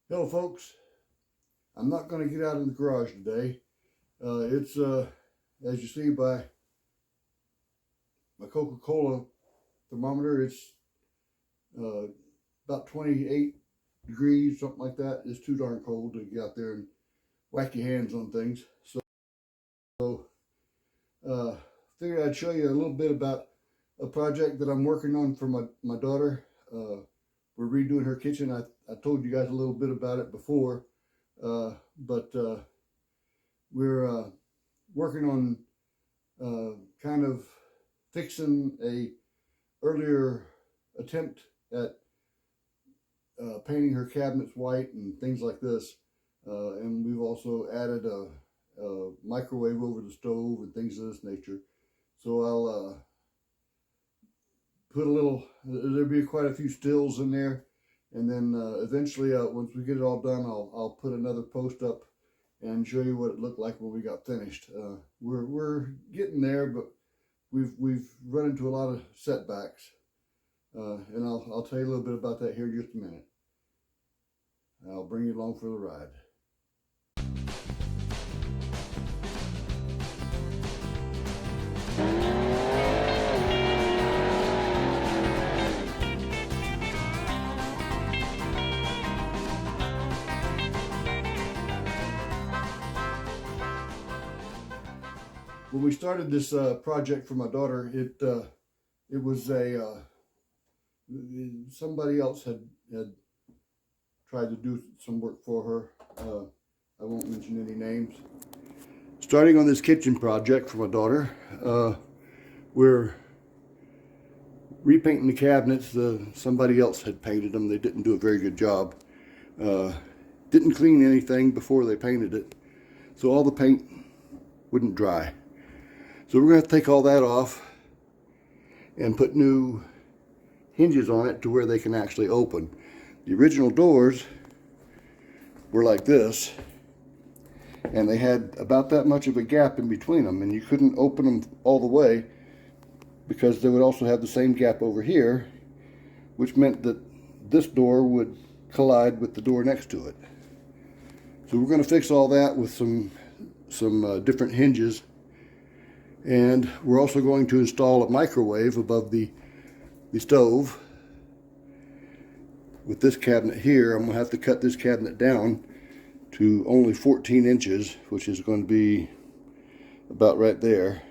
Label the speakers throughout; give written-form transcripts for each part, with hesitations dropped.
Speaker 1: Hello folks, I'm not going to get out in the garage today. It's as you see by my Coca-Cola thermometer, it's uh, about 28 degrees, something like that. It's too darn cold to get out there and whack your hands on things. So figured I'd show you a little bit about a project that I'm working on for my daughter. We're redoing her kitchen. I told you guys a little bit about it before, but we're working on kind of fixing a earlier attempt at painting her cabinets white and things like this. And we've also added a microwave over the stove and things of this nature. So I'll put a little, there'll be quite a few stills in there. And then eventually, once we get it all done, I'll put another post up and show you what it looked like when we got finished. We're getting there, but we've run into a lot of setbacks, and I'll tell you a little bit about that here in just a minute. I'll bring you along for the ride. When we started this project for my daughter, it was a somebody else had tried to do some work for her. I won't mention any names. Starting on this kitchen project for my daughter, we're repainting the cabinets. Somebody else had painted them. They didn't do a very good job. Didn't clean anything before they painted it, so all the paint wouldn't dry. So we're going to take all that off and put new hinges on it to where they can actually open. The original doors were like this, and they had about that much of a gap in between them, and you couldn't open them all the way because they would also have the same gap over here, which meant that this door would collide with the door next to it. So we're going to fix all that with some different hinges. And we're also going to install a microwave above the stove. With this cabinet here, I'm going to have to cut this cabinet down to only 14 inches, which is going to be about right there.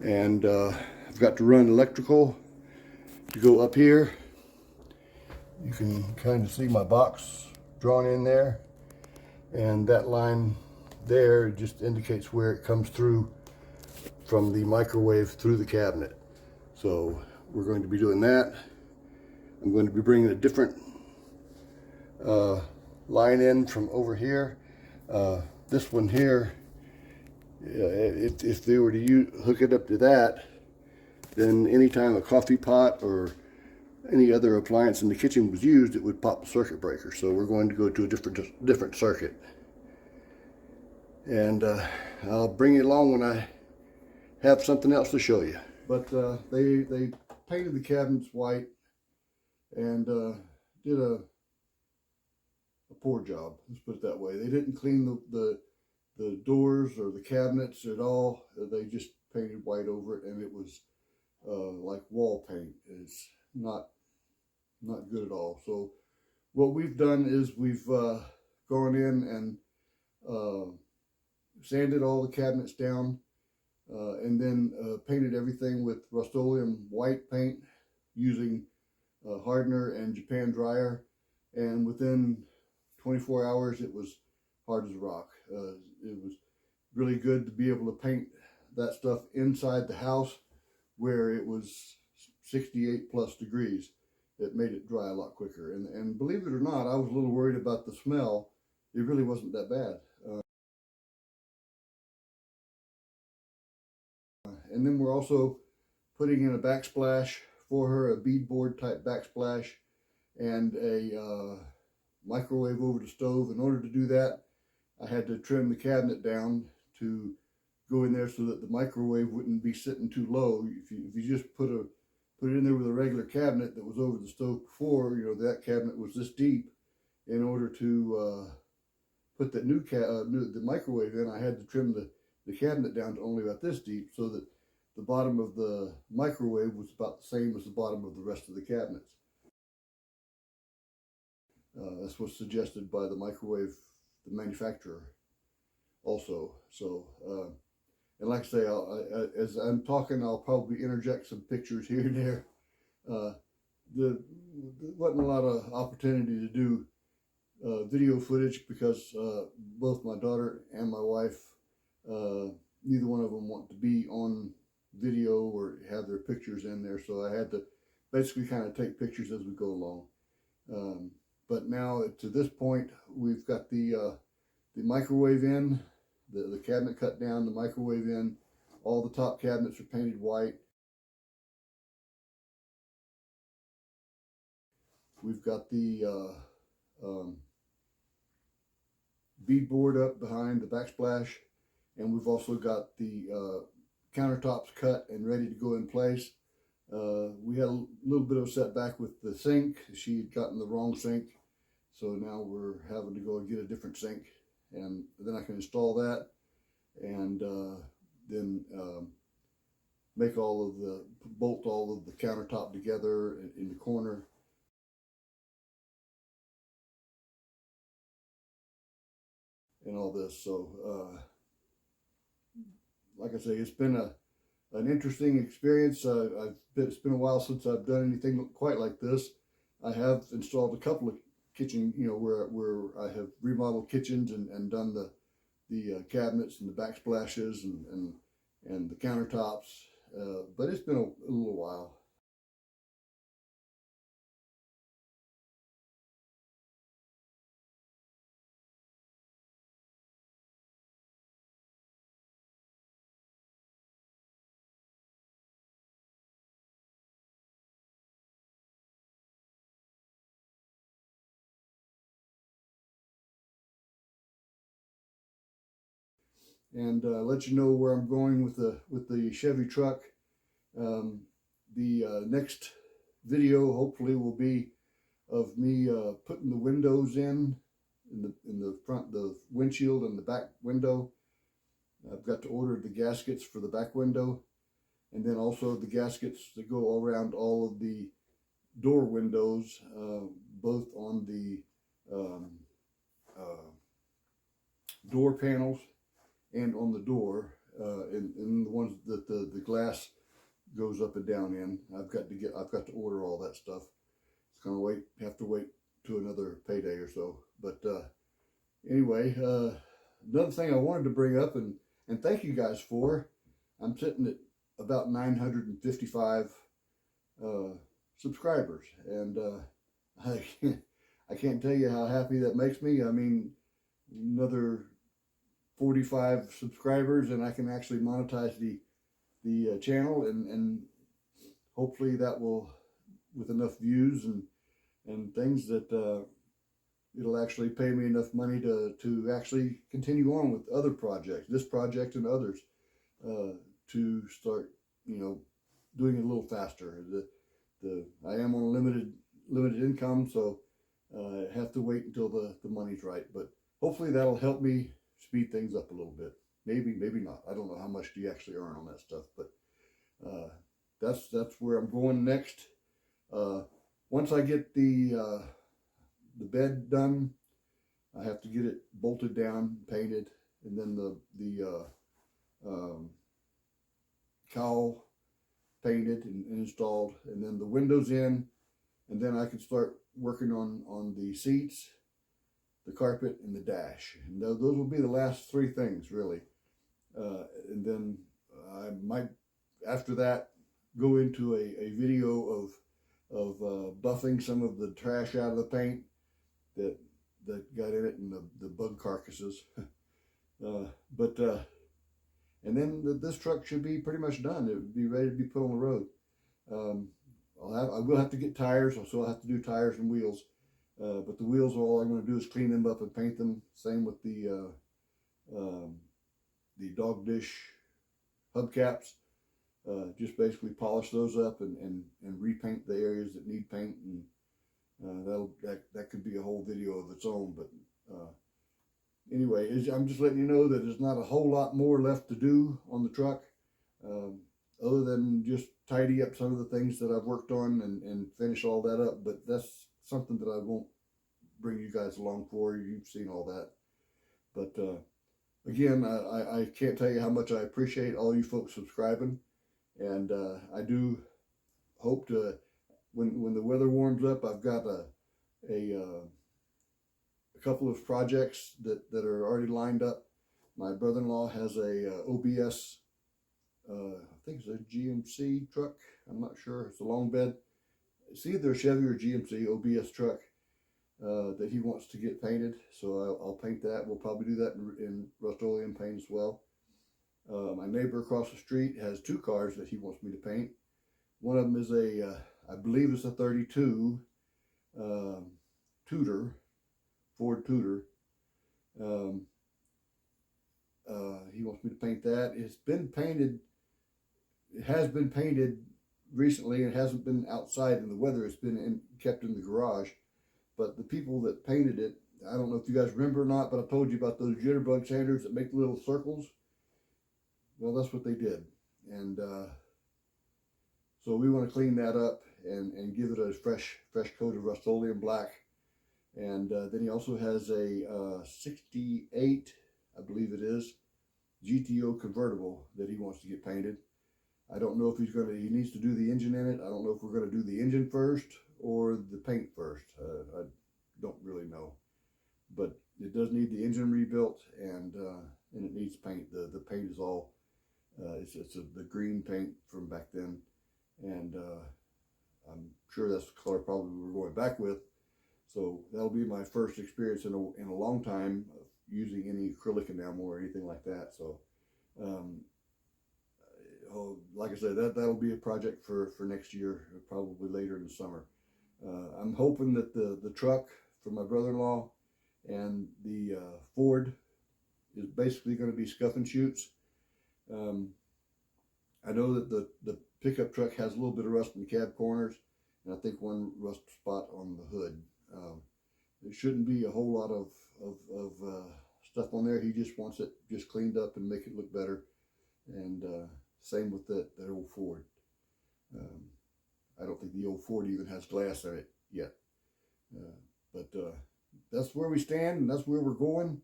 Speaker 1: And I've got to run electrical to go up here. You can kind of see my box drawn in there. And that line there just indicates where it comes through from the microwave through the cabinet. So we're going to be doing that. I'm going to be bringing a different line in from over here. This one here, if they were to hook it up to that, then anytime a coffee pot or any other appliance in the kitchen was used, it would pop the circuit breaker. So we're going to go to a different circuit. And I'll bring you along when I have something else to show you. But they painted the cabinets white and did a poor job, let's put it that way. They didn't clean the doors or the cabinets at all. They just painted white over it, and it was like wall paint. It's not good at all. So what we've done is we've gone in and sanded all the cabinets down, and then painted everything with Rustoleum white paint using hardener and Japan dryer. And within 24 hours, it was hard as a rock. It was really good to be able to paint that stuff inside the house where it was 68 plus degrees. It made it dry a lot quicker. And believe it or not, I was a little worried about the smell. It really wasn't that bad. And then we're also putting in a backsplash for her, a beadboard type backsplash, and a microwave over the stove. In order to do that, I had to trim the cabinet down to go in there so that the microwave wouldn't be sitting too low. If you just put it in there with a regular cabinet that was over the stove before, that cabinet was this deep, in order to put that the microwave in, I had to trim the cabinet down to only about this deep, so that the bottom of the microwave was about the same as the bottom of the rest of the cabinets. That's what's suggested by the manufacturer also. So, and like I say, as I'm talking, I'll probably interject some pictures here and there. There wasn't a lot of opportunity to do video footage because both my daughter and my wife, neither one of them want to be on video or have their pictures in there, so I had to basically kind of take pictures as we go along. But now to this point, we've got the microwave in, the cabinet cut down, the microwave in, all the top cabinets are painted white. We've got the beadboard up behind the backsplash, and we've also got the countertops cut and ready to go in place. We had a little bit of a setback with the sink. She had gotten the wrong sink, so now we're having to go and get a different sink, and then I can install that, and then bolt all of the countertop together in the corner. And all this. So like I say, it's been an interesting experience. It's been a while since I've done anything quite like this. I have installed a couple of kitchen, where I have remodeled kitchens and done the cabinets and the backsplashes and the countertops, but it's been a little while. And let you know where I'm going with the Chevy truck. The next video hopefully will be of me putting the windows in the front, the windshield and the back window. I've got to order the gaskets for the back window, and then also the gaskets that go all around all of the door windows, both on the door panels and on the door, and the ones that the glass goes up and down in. I've got to order all that stuff. It's gonna have to wait to another payday or so. But anyway, another thing I wanted to bring up and thank you guys for, I'm sitting at about 955 subscribers, and I can't tell you how happy that makes me. I mean, another 45 subscribers and I can actually monetize the channel, and hopefully that will, with enough views and things, that it'll actually pay me enough money to actually continue on with other projects, this project and others, to start, doing it a little faster. I am on a limited income, so I have to wait until the money's right. But hopefully that'll help me speed things up a little bit. Maybe not. I don't know how much do you actually earn on that stuff, but that's where I'm going next. Once I get the bed done, I have to get it bolted down, painted, and then the cowl painted and installed, and then the windows in, and then I can start working on the seats, the carpet, and the dash. And those will be the last three things, really. And then I might, after that, go into a video of buffing some of the trash out of the paint that got in it, and the bug carcasses. And then this truck should be pretty much done. It would be ready to be put on the road. I will have to get tires, so I'll have to do tires and wheels. But the wheels, all I'm going to do is clean them up and paint them. Same with the dog dish hubcaps. Just basically polish those up and repaint the areas that need paint, That could be a whole video of its own. But anyway, I'm just letting you know that there's not a whole lot more left to do on the truck, other than just tidy up some of the things that I've worked on and finish all that up. But that's something that I won't bring you guys along for. You've seen all that. But again, I can't tell you how much I appreciate all you folks subscribing, and I do hope to, when the weather warms up, I've got a couple of projects that are already lined up. My brother-in-law has a OBS, I think it's a GMC truck. I'm not sure. It's a long bed. It's either a Chevy or GMC OBS truck that he wants to get painted. So I'll paint that. We'll probably do that in Rust-Oleum paint as well. My neighbor across the street has two cars that he wants me to paint. One of them is I believe it's a 32 Tudor, Ford Tudor. He wants me to paint that. It's been painted. It has been painted recently. It hasn't been outside in the weather. It's been kept in the garage. But the people that painted it, I don't know if you guys remember or not, but I told you about those jitterbug sanders that make the little circles. Well, that's what they did. And so we want to clean that up and give it a fresh coat of Rust-Oleum black. And then he also has a 68, I believe it is, GTO convertible that he wants to get painted. I don't know if he needs to do the engine in it. I don't know if we're going to do the engine first or the paint first. I don't really know. But it does need the engine rebuilt, and it needs paint. The paint is all, it's the green paint from back then. And I'm sure that's the color probably we're going back with. So that'll be my first experience in a long time of using any acrylic enamel or anything like that. So, like I said, that'll be a project for next year, probably later in the summer. I'm hoping that the truck for my brother-in-law and the Ford is basically going to be scuff and shoots. I know that the pickup truck has a little bit of rust in the cab corners, and I think one rust spot on the hood. There shouldn't be a whole lot of stuff on there. He just wants it just cleaned up and make it look better. And same with that old Ford. I don't think the old Ford even has glass in it yet. But that's where we stand, and that's where we're going.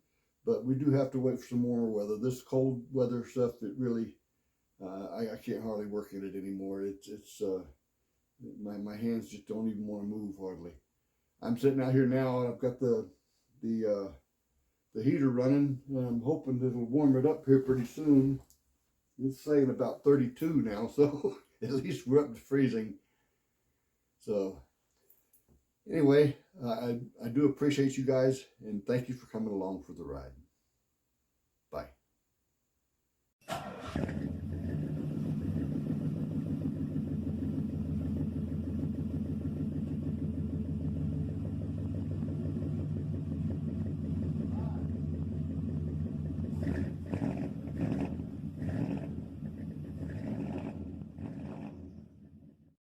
Speaker 1: But we do have to wait for some warmer weather. This cold weather stuff, it really, I can't hardly work in it anymore. It's my hands just don't even want to move hardly. I'm sitting out here now, and I've got the heater running, and I'm hoping that it'll warm it up here pretty soon. It's saying about 32 now, so at least we're up to freezing. So anyway, I do appreciate you guys, and thank you for coming along for the ride.